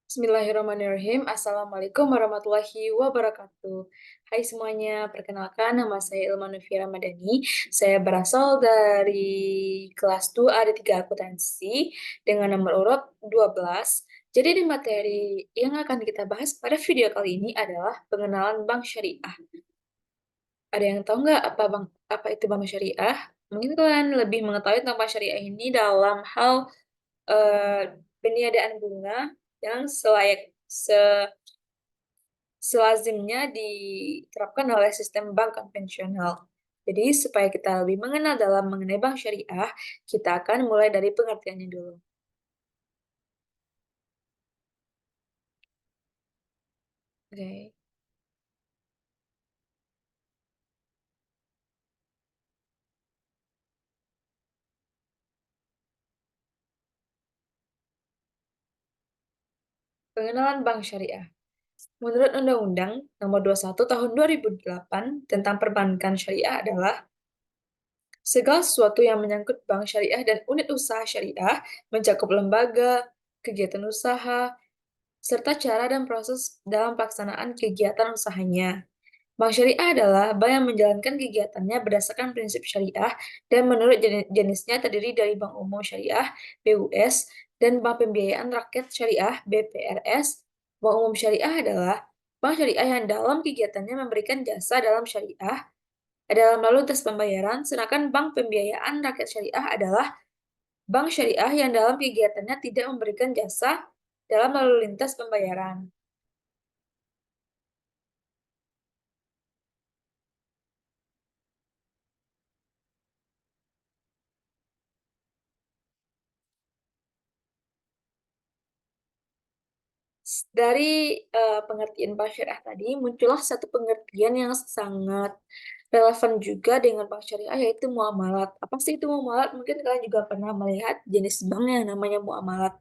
Bismillahirrahmanirrahim. Assalamualaikum warahmatullahi wabarakatuh. Hai semuanya, perkenalkan nama saya Ilma Nufi Ramadhani. Saya berasal dari kelas 2A D3 Akuntansi dengan nomor urut 12. Jadi di materi yang akan kita bahas pada video kali ini adalah pengenalan bank syariah. Ada yang tahu nggak apa itu bank syariah? Mungkin kalian lebih mengetahui tentang bank syariah ini dalam hal eh, peniadaan bunga yang selazimnya diterapkan oleh sistem bank konvensional. Jadi, supaya kita lebih mengenal dalam mengenai bank syariah, kita akan mulai dari pengertiannya dulu. Oke. Pengenalan bank syariah. Menurut Undang-Undang Nomor 21 Tahun 2008 tentang Perbankan Syariah adalah segala sesuatu yang menyangkut bank syariah dan unit usaha syariah mencakup lembaga, kegiatan usaha, serta cara dan proses dalam pelaksanaan kegiatan usahanya. Bank syariah adalah bank yang menjalankan kegiatannya berdasarkan prinsip syariah dan menurut jenisnya terdiri dari bank umum syariah (BUS) dan bank pembiayaan rakyat syariah (BPRS). Bank umum syariah adalah bank syariah yang dalam kegiatannya memberikan jasa dalam syariah dalam lalu lintas pembayaran, sedangkan bank pembiayaan rakyat syariah adalah bank syariah yang dalam kegiatannya tidak memberikan jasa dalam lalu lintas pembayaran. Dari pengertian bank syariah tadi, muncullah satu pengertian yang sangat relevan juga dengan bank syariah, yaitu muamalat. Apa sih itu muamalat? Mungkin kalian juga pernah melihat jenis bank yang namanya muamalat,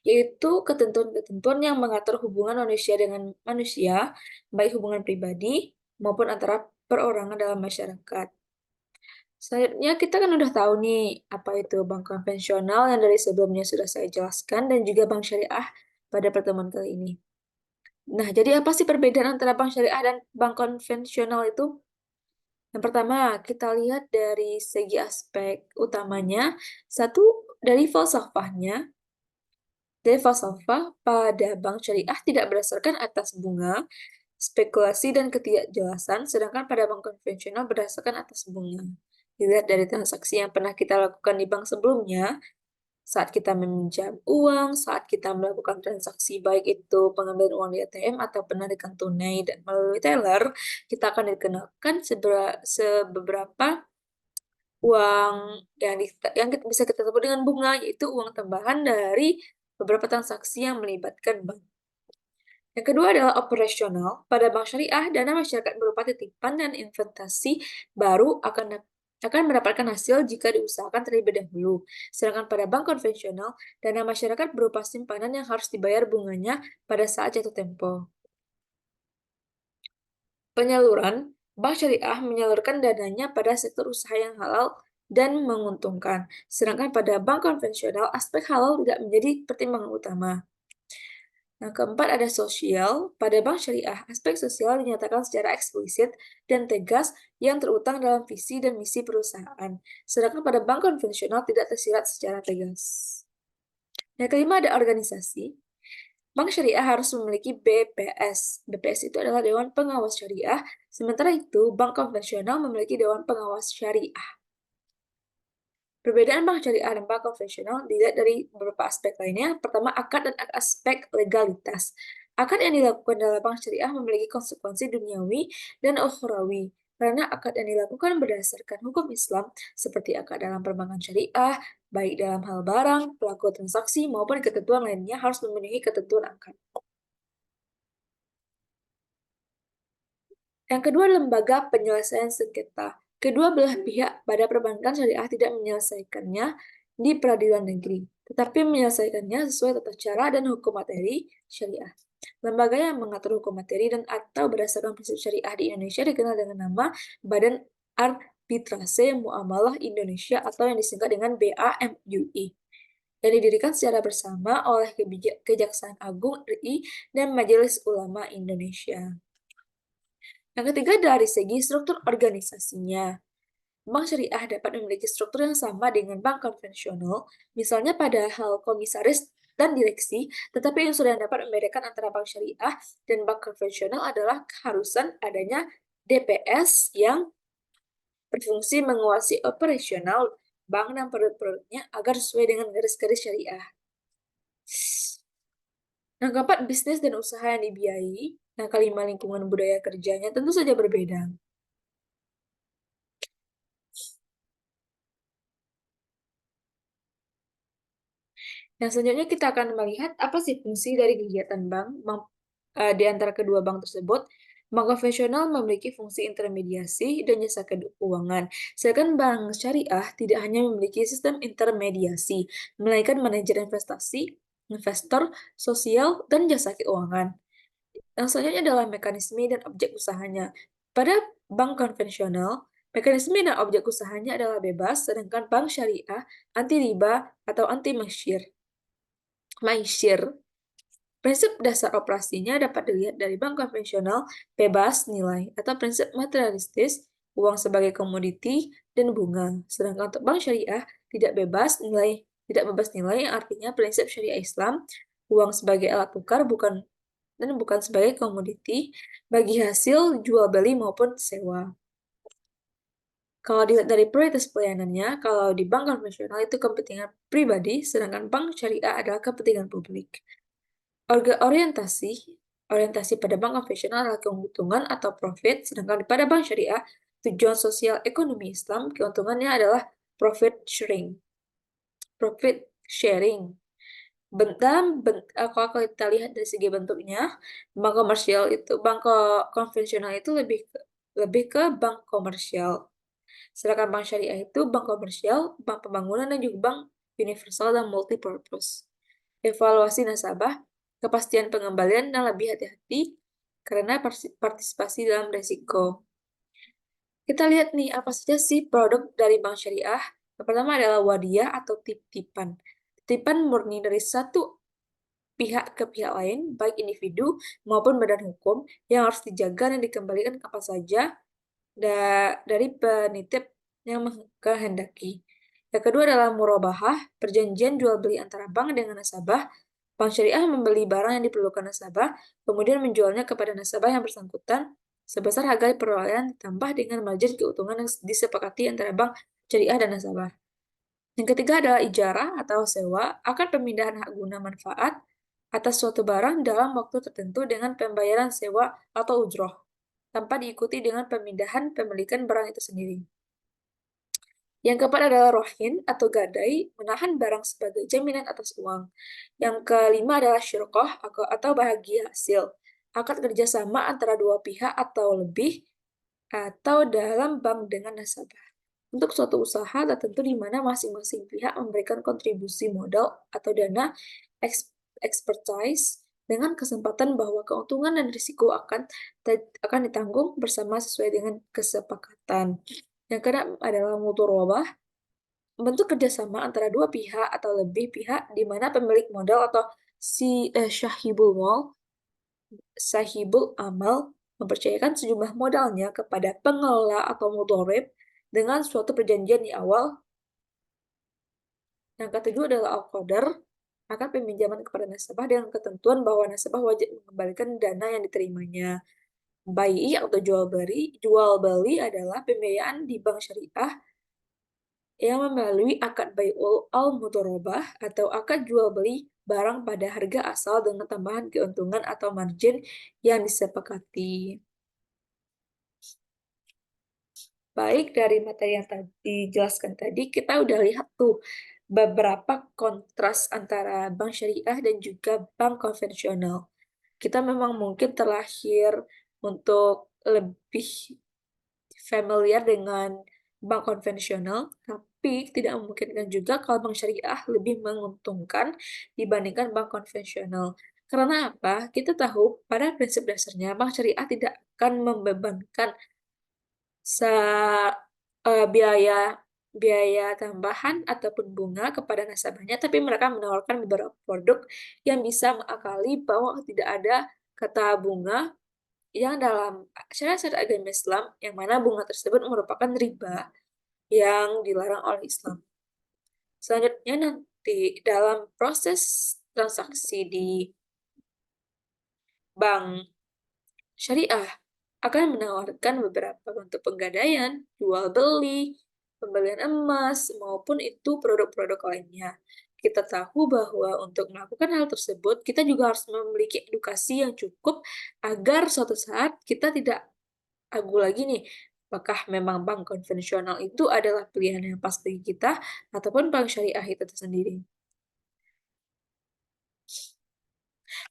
yaitu ketentuan-ketentuan yang mengatur hubungan manusia dengan manusia, baik hubungan pribadi maupun antara perorangan dalam masyarakat. Selanjutnya kita kan udah tahu nih apa itu bank konvensional yang dari sebelumnya sudah saya jelaskan dan juga bank syariah pada pertemuan kali ini. Nah, jadi apa sih perbedaan antara bank syariah dan bank konvensional itu? Yang pertama, kita lihat dari segi aspek utamanya, satu dari falsafahnya. Dari falsafah pada bank syariah tidak berdasarkan atas bunga, spekulasi dan ketidakjelasan, sedangkan pada bank konvensional berdasarkan atas bunga. Dilihat dari transaksi yang pernah kita lakukan di bank sebelumnya, saat kita meminjam uang, saat kita melakukan transaksi baik itu pengambilan uang di ATM atau penarikan tunai dan melalui teller, kita akan dikenakan sebeberapa uang yang bisa kita sebut dengan bunga, yaitu uang tambahan dari beberapa transaksi yang melibatkan bank. Yang kedua adalah operasional. Pada bank syariah, dana masyarakat berupa titipan dan investasi baru akan mendapatkan hasil jika diusahakan terlebih dahulu. Sedangkan pada bank konvensional, dana masyarakat berupa simpanan yang harus dibayar bunganya pada saat jatuh tempo. Penyaluran, bank syariah menyalurkan dananya pada sektor usaha yang halal dan menguntungkan. Sedangkan pada bank konvensional, aspek halal tidak menjadi pertimbangan utama. Yang keempat ada sosial. Pada bank syariah, aspek sosial dinyatakan secara eksplisit dan tegas yang terutang dalam visi dan misi perusahaan. Sedangkan pada bank konvensional tidak tersirat secara tegas. Yang kelima ada organisasi. Bank syariah harus memiliki BPS. BPS itu adalah Dewan Pengawas Syariah, sementara itu bank konvensional memiliki Dewan Pengawas Syariah. Perbedaan bank syariah dan bank konvensional dilihat dari beberapa aspek lainnya. Pertama, akad dan aspek legalitas. Akad yang dilakukan dalam bank syariah memiliki konsekuensi duniawi dan ukhrawi. Karena akad yang dilakukan berdasarkan hukum Islam, seperti akad dalam perbankan syariah, baik dalam hal barang, pelaku transaksi, maupun ketentuan lainnya harus memenuhi ketentuan akad. Yang kedua, lembaga penyelesaian sengketa. Kedua belah pihak pada perbankan syariah tidak menyelesaikannya di peradilan negeri, tetapi menyelesaikannya sesuai tata cara dan hukum materi syariah. Lembaga yang mengatur hukum materi dan atau berdasarkan prinsip syariah di Indonesia dikenal dengan nama Badan Arbitrase Muamalah Indonesia atau yang disingkat dengan BAMUI. yang didirikan secara bersama oleh Kejaksaan Agung RI dan Majelis Ulama Indonesia. Yang ketiga dari segi struktur organisasinya. Bank syariah dapat memiliki struktur yang sama dengan bank konvensional, misalnya pada hal komisaris dan direksi, tetapi unsur yang dapat membedakan antara bank syariah dan bank konvensional adalah keharusan adanya DPS yang berfungsi menguasai operasional bank dan produk-produknya agar sesuai dengan garis-garis syariah. Yang keempat, bisnis dan usaha yang dibiayai. Yang kelima, lingkungan budaya kerjanya tentu saja berbeda. Yang selanjutnya kita akan melihat apa sih fungsi dari kegiatan di antara kedua bank tersebut. Bank konvensional memiliki fungsi intermediasi dan jasa keuangan, sedangkan bank syariah tidak hanya memiliki sistem intermediasi, melainkan manajer investasi, investor, sosial, dan jasa keuangan. Yang selanjutnya adalah mekanisme dan objek usahanya. Pada bank konvensional, mekanisme dan objek usahanya adalah bebas, sedangkan bank syariah anti riba atau anti maisir. Prinsip dasar operasinya dapat dilihat dari bank konvensional bebas nilai atau prinsip materialistis, uang sebagai komoditi dan bunga. Sedangkan untuk bank syariah tidak bebas nilai yang artinya prinsip syariah Islam, uang sebagai alat tukar bukan sebagai komoditi bagi hasil jual beli maupun sewa. Kalau dilihat dari prioritas pelayanannya, kalau di bank konvensional itu kepentingan pribadi, sedangkan bank syariah adalah kepentingan publik. Orientasi orientasi pada bank konvensional adalah keuntungan atau profit, sedangkan pada bank syariah, tujuan sosial ekonomi Islam, keuntungannya adalah profit sharing. Profit sharing. Kalau kita lihat dari segi bentuknya, bank konvensional itu lebih ke bank komersial. Sedangkan bank syariah itu bank komersial, bank pembangunan, dan juga bank universal dan multipurpose. Evaluasi nasabah, kepastian pengembalian, dan lebih hati-hati karena partisipasi dalam resiko. Kita lihat nih, apa saja sih produk dari bank syariah? Yang pertama adalah wadiyah atau titipan. Titipan murni dari satu pihak ke pihak lain, baik individu maupun badan hukum, yang harus dijaga dan dikembalikan kapan saja dari penitip yang mengkehendaki. Yang kedua adalah murabahah, perjanjian jual beli antara bank dengan nasabah. Bank syariah membeli barang yang diperlukan nasabah, kemudian menjualnya kepada nasabah yang bersangkutan sebesar harga perolehan ditambah dengan margin keuntungan yang disepakati antara bank syariah dan nasabah. Yang ketiga adalah ijarah atau sewa, akan pemindahan hak guna manfaat atas suatu barang dalam waktu tertentu dengan pembayaran sewa atau ujroh, tanpa diikuti dengan pemindahan pemilikan barang itu sendiri. Yang keempat adalah rohin atau gadai, menahan barang sebagai jaminan atas uang. Yang kelima adalah syirkoh atau bahagia hasil, akad kerjasama antara dua pihak atau lebih, atau dalam bank dengan nasabah. Untuk suatu usaha tertentu di mana masing-masing pihak memberikan kontribusi modal atau dana expertise dengan kesempatan bahwa keuntungan dan risiko akan ditanggung bersama sesuai dengan kesepakatan. Yang keenam adalah mudharabah, bentuk kerjasama antara dua pihak atau lebih pihak di mana pemilik modal atau sahibul amal mempercayakan sejumlah modalnya kepada pengelola atau mudharib dengan suatu perjanjian di awal. Yang ketujuh adalah al-qadar, akan peminjaman kepada nasabah dengan ketentuan bahwa nasabah wajib mengembalikan dana yang diterimanya. Bai'i atau jual beli adalah pembiayaan di bank syariah yang melalui akad bai'ul al-mudharabah atau akad jual beli barang pada harga asal dengan tambahan keuntungan atau margin yang disepakati. Baik, dari materi yang tadi dijelaskan tadi, kita udah lihat tuh beberapa kontras antara bank syariah dan juga bank konvensional. Kita memang mungkin terlahir untuk lebih familiar dengan bank konvensional, tapi tidak memungkinkan juga kalau bank syariah lebih menguntungkan dibandingkan bank konvensional. Karena apa? Kita tahu pada prinsip dasarnya bank syariah tidak akan membebankan biaya biaya tambahan ataupun bunga kepada nasabahnya, tapi mereka menawarkan beberapa produk yang bisa mengakali bahwa tidak ada kata bunga yang dalam syariat-syariat agama Islam, yang mana bunga tersebut merupakan riba yang dilarang oleh Islam. Selanjutnya nanti dalam proses transaksi di bank syariah akan menawarkan beberapa bentuk penggadaian, jual beli, pembelian emas, maupun itu produk-produk lainnya. Kita tahu bahwa untuk melakukan hal tersebut, kita juga harus memiliki edukasi yang cukup agar suatu saat kita tidak ragu lagi nih, apakah memang bank konvensional itu adalah pilihan yang pas bagi kita ataupun bank syariah itu sendiri.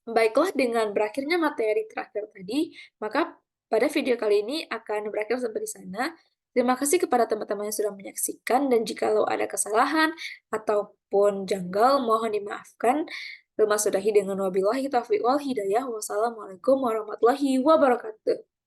Baiklah, dengan berakhirnya materi terakhir tadi, maka pada video kali ini akan berakhir sampai di sana. Terima kasih kepada teman-teman yang sudah menyaksikan, dan jikalau ada kesalahan ataupun janggal, mohon dimaafkan. Terima sudahi dengan wabillahi taufiq wal hidayah. Wassalamualaikum warahmatullahi wabarakatuh.